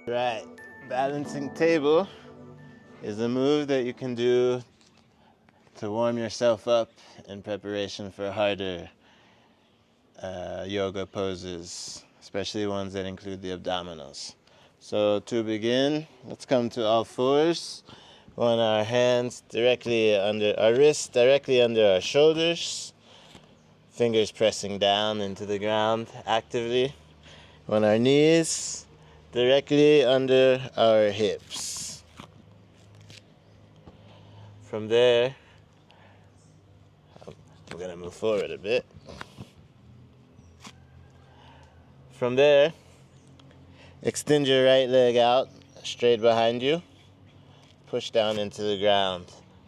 Right, balancing table is a move that you can do to warm yourself up in preparation for harder yoga poses, especially ones that include the abdominals. So to begin, let's come to all fours. We want our hands directly under our wrists, directly under our shoulders, fingers pressing down into the ground actively. On our knees, directly under our hips. From there, we're going to move forward a bit. From there, extend your right leg out straight behind you. Push down into the ground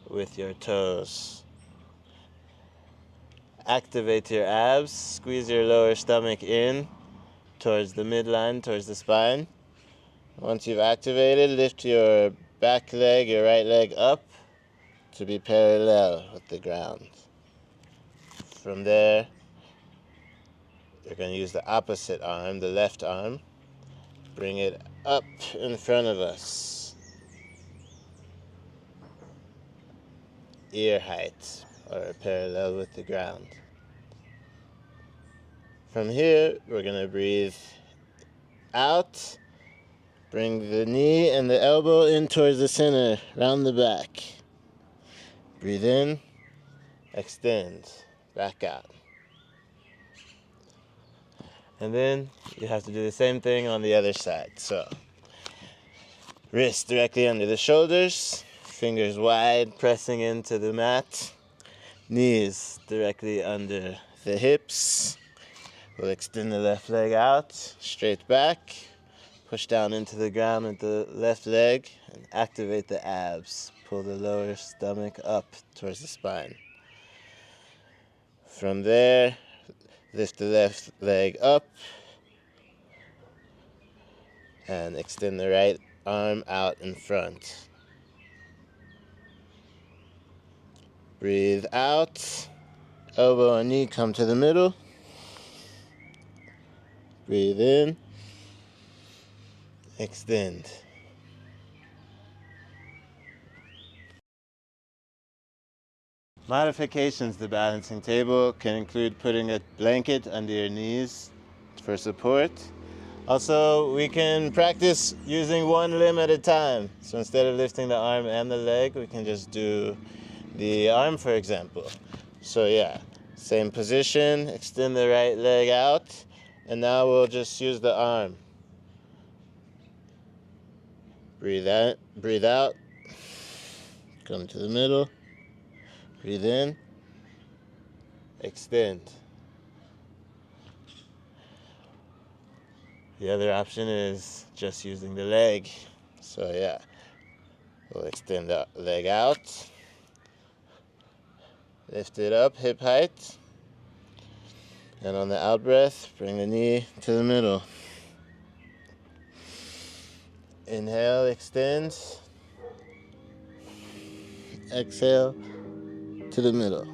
with your toes. Activate your abs. Squeeze your lower stomach in towards the midline, towards the spine. Once you've activated, lift your back leg, your right leg up to be parallel with the ground. From there, you're going to use the opposite arm, the left arm. Bring it up in front of us. Ear height, or parallel with the ground. From here, we're going to breathe out. Bring the knee and the elbow in towards the center, round the back. Breathe in, extend, back out. And then you have to do the same thing on the other side. So, wrists directly under the shoulders, fingers wide, pressing into the mat. Knees directly under the hips. We'll extend the left leg out, straight back. Push down into the ground with the left leg and activate the abs. Pull the lower stomach up towards the spine. From there, lift the left leg up and extend the right arm out in front. Breathe out. Elbow and knee come to the middle. Breathe in. Extend. Modifications to the balancing table can include putting a blanket under your knees for support. Also, we can practice using one limb at a time. So instead of lifting the arm and the leg, we can just do the arm, for example. So yeah, same position, extend the right leg out, and now we'll just use the arm. Breathe out, come to the middle, breathe in, extend. The other option is just using the leg. So yeah, we'll extend the leg out, lift it up, hip height, and on the out breath, bring the knee to the middle. Inhale, extend. Exhale to the middle.